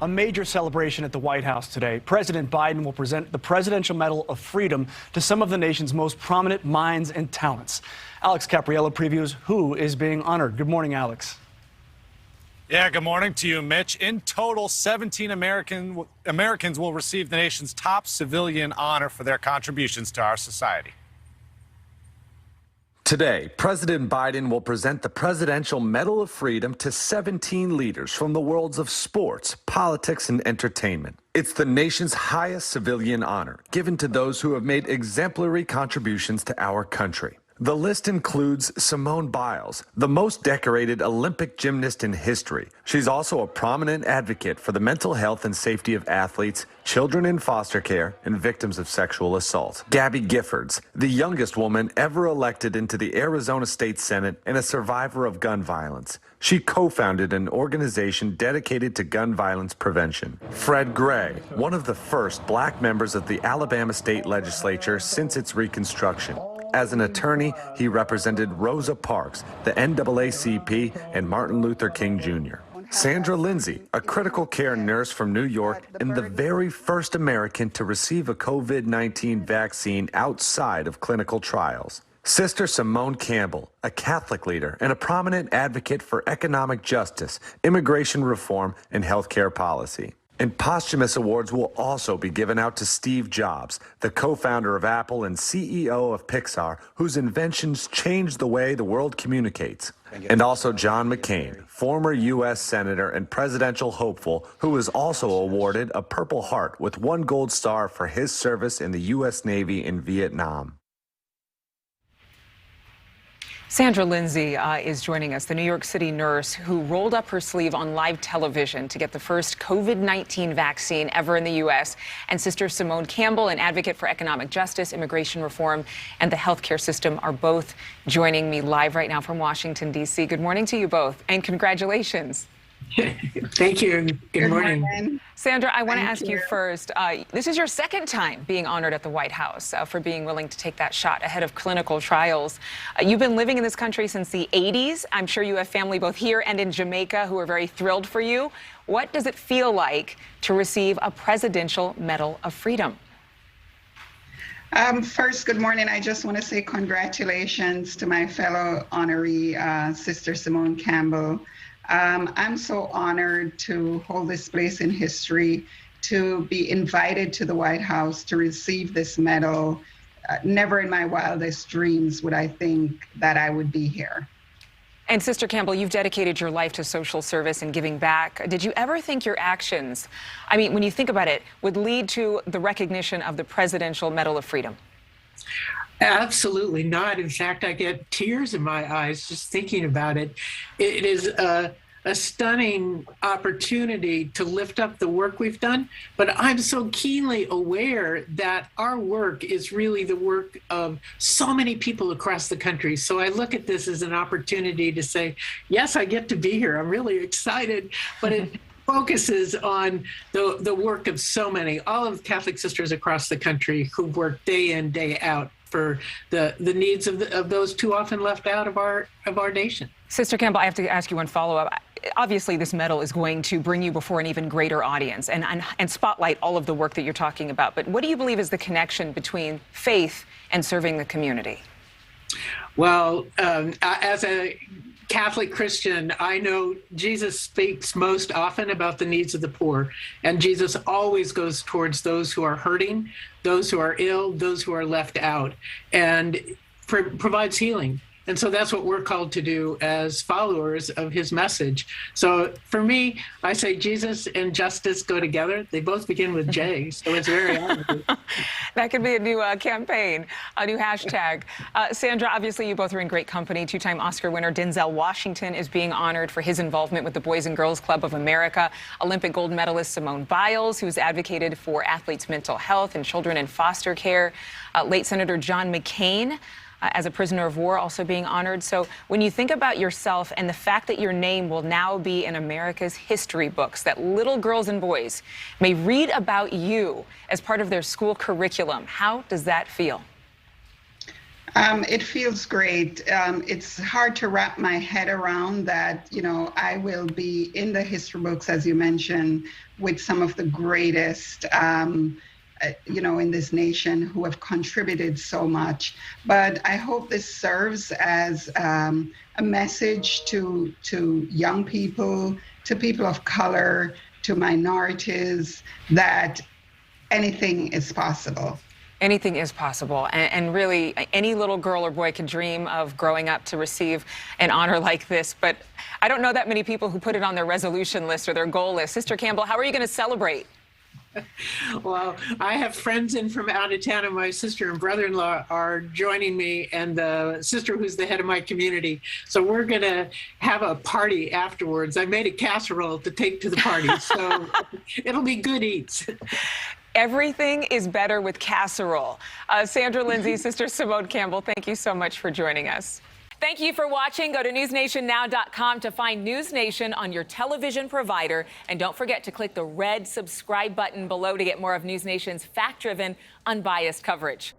A major celebration at the White House today. President Biden will present the Presidential Medal of Freedom to some of the nation's most prominent minds and talents. Alex Capriello previews who is being honored. Good morning, Alex. Yeah, good morning to you, Mitch. In total, 17 Americans will receive the nation's top civilian honor for their contributions to our society. Today, President Biden will present the Presidential Medal of Freedom to 17 leaders from the worlds of sports, politics, and entertainment. It's the nation's highest civilian honor, given to those who have made exemplary contributions to our country. The list includes Simone Biles, the most decorated Olympic gymnast in history. She's also a prominent advocate for the mental health and safety of athletes, children in foster care, and victims of sexual assault. Gabby Giffords, the youngest woman ever elected into the Arizona State Senate and a survivor of gun violence. She co-founded an organization dedicated to gun violence prevention. Fred Gray, one of the first black members of the Alabama State Legislature since its reconstruction. As an attorney, he represented Rosa Parks, the NAACP, and Martin Luther King Jr. Sandra Lindsay, a critical care nurse from New York and the very first American to receive a COVID-19 vaccine outside of clinical trials. Sister Simone Campbell, a Catholic leader and a prominent advocate for economic justice, immigration reform, and healthcare policy. And posthumous awards will also be given out to Steve Jobs, the co-founder of Apple and CEO of Pixar, whose inventions changed the way the world communicates. And also John McCain, former U.S. Senator and presidential hopeful, who was also awarded a Purple Heart with 1 gold star for his service in the U.S. Navy in Vietnam. Sandra Lindsay is joining us, the New York City nurse who rolled up her sleeve on live television to get the first COVID-19 vaccine ever in the U.S. And Sister Simone Campbell, an advocate for economic justice, immigration reform, and the healthcare system, are both joining me live right now from Washington, D.C. Good morning to you both, and congratulations. Thank you. Good morning. Sandra, I want to ask you first, this is your second time being honored at the White House for being willing to take that shot ahead of clinical trials. You've been living in this country since the 80s. I'm sure you have family both here and in Jamaica who are very thrilled for you. What does it feel like to receive a Presidential Medal of Freedom? First, good morning. I just want to say congratulations to my fellow honoree, Sister Simone Campbell. I'm so honored to hold this place in history, to be invited to the White House to receive this medal. Never in my wildest dreams would I think that I would be here. And Sister Campbell, you've dedicated your life to social service and giving back. Did you ever think your actions, I mean, when you think about it, would lead to the recognition of the Presidential Medal of Freedom? Absolutely not. In fact, I get tears in my eyes just thinking about it. It is a stunning opportunity to lift up the work we've done, but I'm so keenly aware that our work is really the work of so many people across the country. So I look at this as an opportunity to say, yes, I get to be here. I'm really excited, but it focuses on the work of so many, all of Catholic sisters across the country who work day in, day out for the needs of those too often left out of our nation. Sister Campbell, I have to ask you one follow-up. Obviously, this medal is going to bring you before an even greater audience and spotlight all of the work that you're talking about. But what do you believe is the connection between faith and serving the community? Well, as a Catholic Christian, I know Jesus speaks most often about the needs of the poor, and Jesus always goes towards those who are hurting, those who are ill, those who are left out, and provides healing. And so that's what we're called to do as followers of his message. So for me, I say Jesus and justice go together. They both begin with J, so it's very honorable. That could be a new campaign, a new hashtag. Sandra, obviously you both are in great company. Two-time Oscar winner Denzel Washington is being honored for his involvement with the Boys and Girls Club of America. Olympic gold medalist Simone Biles, who's advocated for athletes' mental health and children in foster care. Late Senator John McCain, as a prisoner of war, also being honored. So when you think about yourself and the fact that your name will now be in America's history books, that little girls and boys may read about you as part of their school curriculum, how does that feel? It feels great. It's hard to wrap my head around that, I will be in the history books, as you mentioned, with some of the greatest, in this nation who have contributed so much. But I hope this serves as a message to young people, to people of color, to minorities, that anything is possible. Anything is possible. And really, any little girl or boy can dream of growing up to receive an honor like this. But I don't know that many people who put it on their resolution list or their goal list. Sister Campbell, how are you going to celebrate? Well, I have friends in from out of town, and my sister and brother-in-law are joining me, and the sister who's the head of my community. So we're going to have a party afterwards. I made a casserole to take to the party, so it'll be good eats. Everything is better with casserole. Sandra Lindsay, Sister Simone Campbell, thank you so much for joining us. Thank you for watching. Go to newsnationnow.com to find NewsNation on your television provider. And don't forget to click the red subscribe button below to get more of NewsNation's fact-driven, unbiased coverage.